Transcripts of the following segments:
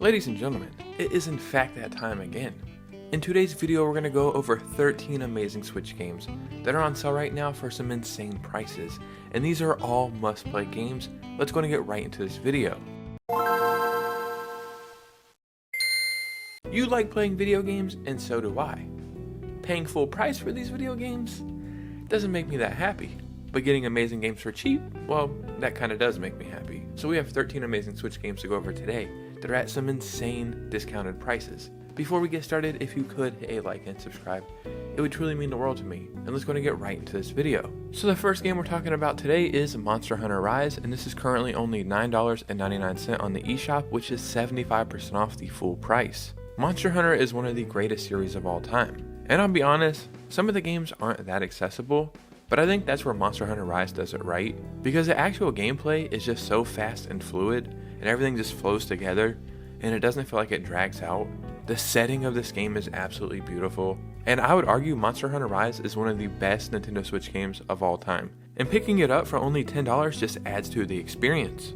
Ladies and gentlemen, it is in fact that time again. In today's video we're going to go over 13 amazing Switch games that are on sale right now for some insane prices, and these are all must-play games. Let's go and get right into this video. You like playing video games, and so do I. Paying full price for these video games doesn't make me that happy, but getting amazing games for cheap, well, that kind of does make me happy. So we have 13 amazing Switch games to go over today that are at some insane discounted prices. Before we get started, if you could hit a like and subscribe, it would truly mean the world to me. And let's go and get right into this video. So the first game we're talking about today is Monster Hunter Rise, and this is currently only $9.99 on the eShop, which is 75% off the full price. Monster Hunter is one of the greatest series of all time. And I'll be honest, some of the games aren't that accessible, but I think that's where Monster Hunter Rise does it right, because the actual gameplay is just so fast and fluid, and everything just flows together, and it doesn't feel like it drags out. The setting of this game is absolutely beautiful, and I would argue Monster Hunter Rise is one of the best Nintendo Switch games of all time, and picking it up for only $10 just adds to the experience.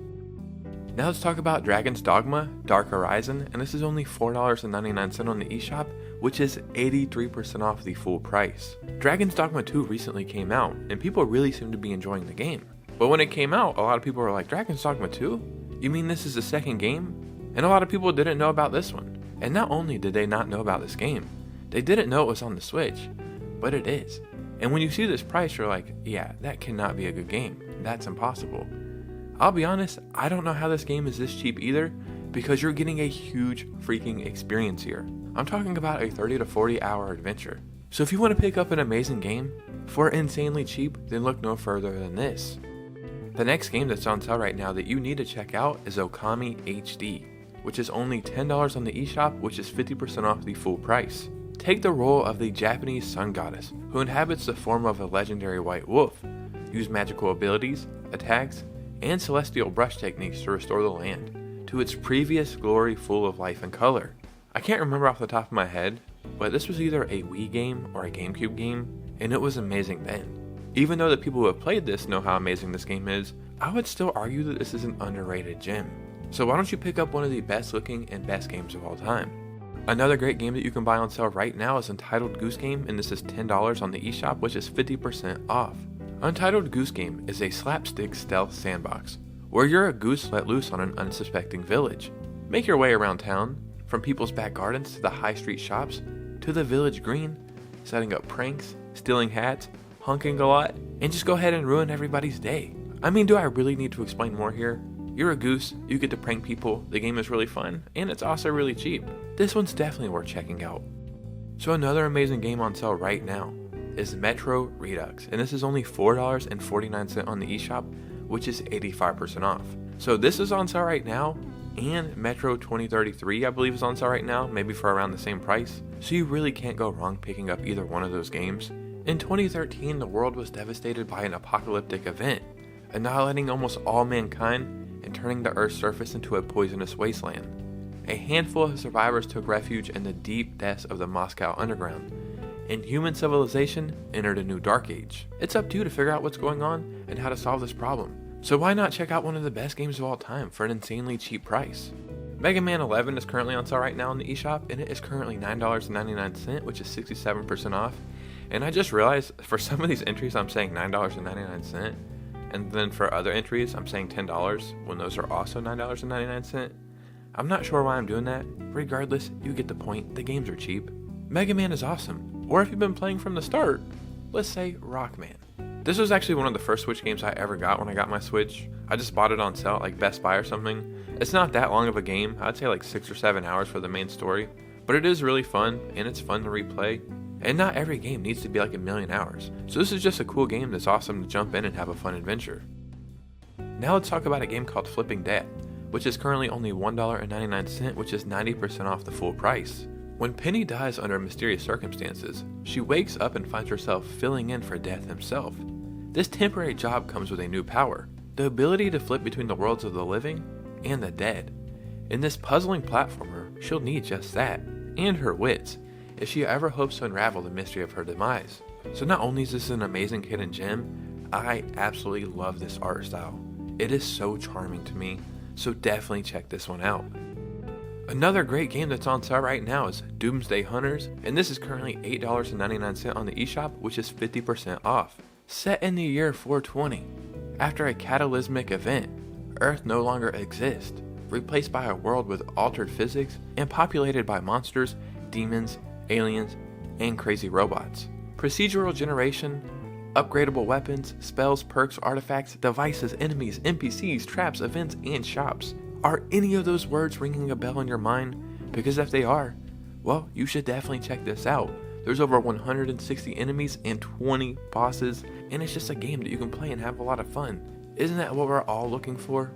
Now let's talk about Dragon's Dogma, Dark Arisen, and this is only $4.99 on the eShop, which is 83% off the full price. Dragon's Dogma 2 recently came out, and people really seem to be enjoying the game. But when it came out, a lot of people were like, Dragon's Dogma 2? You mean this is the second game? And a lot of people didn't know about this one. And not only did they not know about this game, they didn't know it was on the Switch, but it is. And when you see this price, you're like, yeah, that cannot be a good game. That's impossible. I'll be honest, I don't know how this game is this cheap either, because you're getting a huge freaking experience here. I'm talking about a 30 to 40 hour adventure. So if you want to pick up an amazing game for insanely cheap, then look no further than this. The next game that's on sale right now that you need to check out is Okami HD, which is only $10 on the eShop, which is 50% off the full price. Take the role of the Japanese sun goddess, who inhabits the form of a legendary white wolf. Use magical abilities, attacks, and celestial brush techniques to restore the land to its previous glory full of life and color. I can't remember off the top of my head, but this was either a Wii game or a GameCube game, and it was amazing then. Even though the people who have played this know how amazing this game is, I would still argue that this is an underrated gem. So why don't you pick up one of the best looking and best games of all time? Another great game that you can buy on sale right now is Untitled Goose Game, and this is $10 on the eShop, which is 50% off. Untitled Goose Game is a slapstick stealth sandbox, where you're a goose let loose on an unsuspecting village. Make your way around town, from people's back gardens to the high street shops, to the village green, setting up pranks, stealing hats, honking a lot, and just go ahead and ruin everybody's day. I mean, do I really need to explain more here? You're a goose, you get to prank people, the game is really fun, and it's also really cheap. This one's definitely worth checking out. So another amazing game on sale right now is Metro Redux, and this is only $4.49 on the eShop, which is 85% off. So this is on sale right now, and Metro 2033 I believe is on sale right now, maybe for around the same price. So you really can't go wrong picking up either one of those games. In 2013, the world was devastated by an apocalyptic event, annihilating almost all mankind and turning the Earth's surface into a poisonous wasteland. A handful of survivors took refuge in the deep depths of the Moscow underground, and human civilization entered a new dark age. It's up to you to figure out what's going on and how to solve this problem. So why not check out one of the best games of all time for an insanely cheap price? Mega Man 11 is currently on sale right now on the eShop, and it is currently $9.99, which is 67% off. And I just realized for some of these entries I'm saying $9.99, and then for other entries I'm saying $10 when those are also $9.99. I'm not sure why I'm doing that. Regardless, you get the point, the games are cheap. Mega Man is awesome, or if you've been playing from the start, let's say Rockman. This was actually one of the first Switch games I ever got when I got my Switch. I just bought it on sale at like Best Buy or something. It's not that long of a game, I'd say like 6 or 7 hours for the main story, but it is really fun, and it's fun to replay. And not every game needs to be like a million hours, so this is just a cool game that's awesome to jump in and have a fun adventure. Now let's talk about a game called Flipping Death, which is currently only $1.99, which is 90% off the full price. When Penny dies under mysterious circumstances, she wakes up and finds herself filling in for Death himself. This temporary job comes with a new power, the ability to flip between the worlds of the living and the dead. In this puzzling platformer, she'll need just that, and her wits, if she ever hopes to unravel the mystery of her demise. So not only is this an amazing hidden gem, I absolutely love this art style. It is so charming to me, so definitely check this one out. Another great game that's on sale right now is Doomsday Hunters, and this is currently $8.99 on the eShop, which is 50% off. Set in the year 420, after a cataclysmic event, Earth no longer exists, replaced by a world with altered physics and populated by monsters, demons, aliens, and crazy robots. Procedural generation, upgradable weapons, spells, perks, artifacts, devices, enemies, NPCs, traps, events, and shops. Are any of those words ringing a bell in your mind? Because if they are, well, you should definitely check this out. There's over 160 enemies and 20 bosses, and it's just a game that you can play and have a lot of fun. Isn't that what we're all looking for?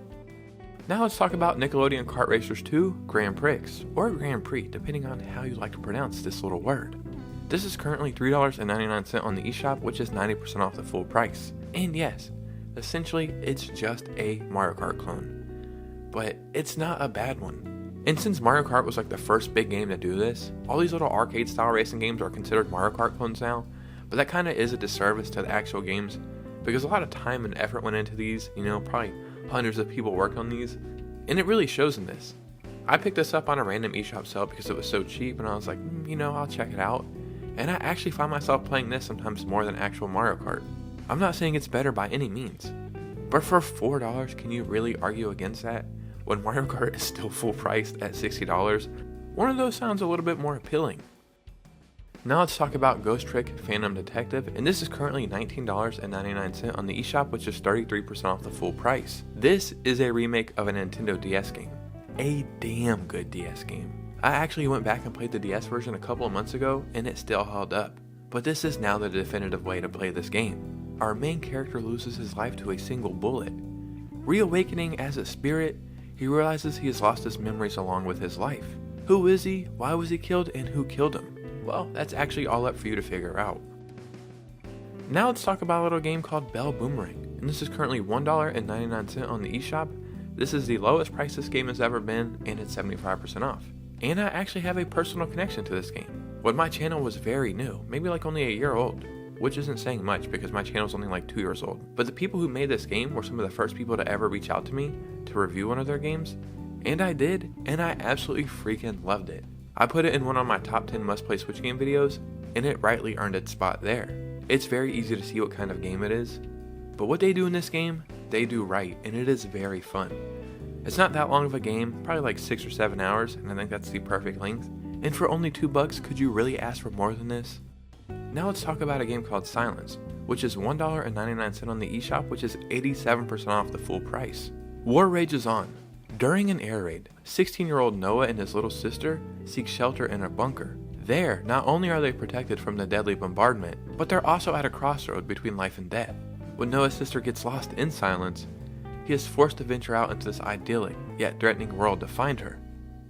Now let's talk about Nickelodeon Kart Racers 2 Grand Prix, or Grand Prix, depending on how you like to pronounce this little word. This is currently $3.99 on the eShop, which is 90% off the full price. And yes, essentially it's just a Mario Kart clone, but it's not a bad one. And since Mario Kart was like the first big game to do this, all these little arcade style racing games are considered Mario Kart clones now, but that kind of is a disservice to the actual games, because a lot of time and effort went into these, probably hundreds of people worked on these, and it really shows in this. I picked this up on a random eShop sale because it was so cheap, and I was like, I'll check it out. And I actually find myself playing this sometimes more than actual Mario Kart. I'm not saying it's better by any means, but for $4, can you really argue against that? When Mario Kart is still full priced at $60, one of those sounds a little bit more appealing. Now let's talk about Ghost Trick Phantom Detective, and this is currently $19.99 on the eShop, which is 33% off the full price. This is a remake of a Nintendo DS game. A damn good DS game. I actually went back and played the DS version a couple of months ago, and it still held up. But this is now the definitive way to play this game. Our main character loses his life to a single bullet. Reawakening as a spirit, he realizes he has lost his memories along with his life. Who is he, why was he killed, and who killed him? Well, that's actually all up for you to figure out. Now let's talk about a little game called Belle Boomerang, and this is currently $1.99 on the eShop. This is the lowest price this game has ever been, and it's 75% off. And I actually have a personal connection to this game. When my channel was very new, maybe like only a year old, which isn't saying much because my channel's only like 2 years old. But the people who made this game were some of the first people to ever reach out to me to review one of their games. And I did, and I absolutely freaking loved it. I put it in one of my top 10 must-play Switch game videos, and it rightly earned its spot there. It's very easy to see what kind of game it is, but what they do in this game, they do right, and it is very fun. It's not that long of a game, probably like 6 or 7 hours, and I think that's the perfect length. And for only $2, could you really ask for more than this? Now let's talk about a game called Silence, which is $1.99 on the eShop, which is 87% off the full price. War rages on. During an air raid, 16-year-old Noah and his little sister seek shelter in a bunker. There, not only are they protected from the deadly bombardment, but they're also at a crossroad between life and death. When Noah's sister gets lost in Silence, he is forced to venture out into this idyllic, yet threatening world to find her.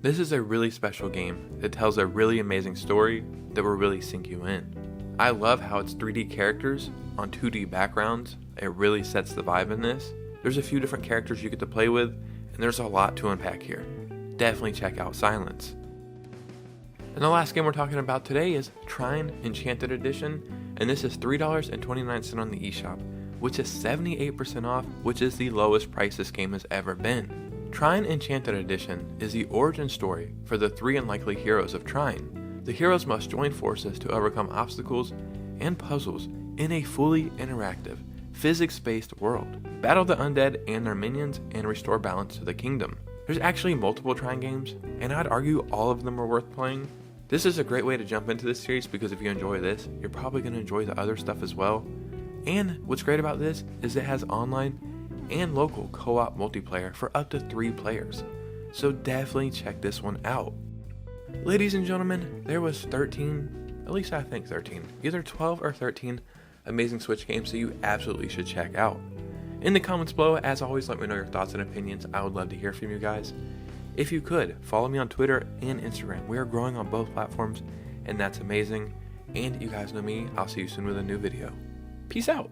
This is a really special game that tells a really amazing story that will really sink you in. I love how it's 3D characters on 2D backgrounds. It really sets the vibe in this. There's a few different characters you get to play with, and there's a lot to unpack here. Definitely check out Silence. And the last game we're talking about today is Trine Enchanted Edition, and this is $3.29 on the eShop, which is 78% off, which is the lowest price this game has ever been. Trine Enchanted Edition is the origin story for the 3 unlikely heroes of Trine. The heroes must join forces to overcome obstacles and puzzles in a fully interactive, physics-based world, battle the undead and their minions, and restore balance to the kingdom. There's actually multiple Trine games, and I'd argue all of them are worth playing. This is a great way to jump into this series because if you enjoy this, you're probably going to enjoy the other stuff as well. And what's great about this is it has online and local co-op multiplayer for up to 3 players. So definitely check this one out. Ladies and gentlemen, there was 13, at least I think 13, either 12 or 13 amazing Switch games that you absolutely should check out. In the comments below, as always, let me know your thoughts and opinions. I would love to hear from you guys. If you could, follow me on Twitter and Instagram. We are growing on both platforms, and that's amazing. And you guys know me, I'll see you soon with a new video. Peace out.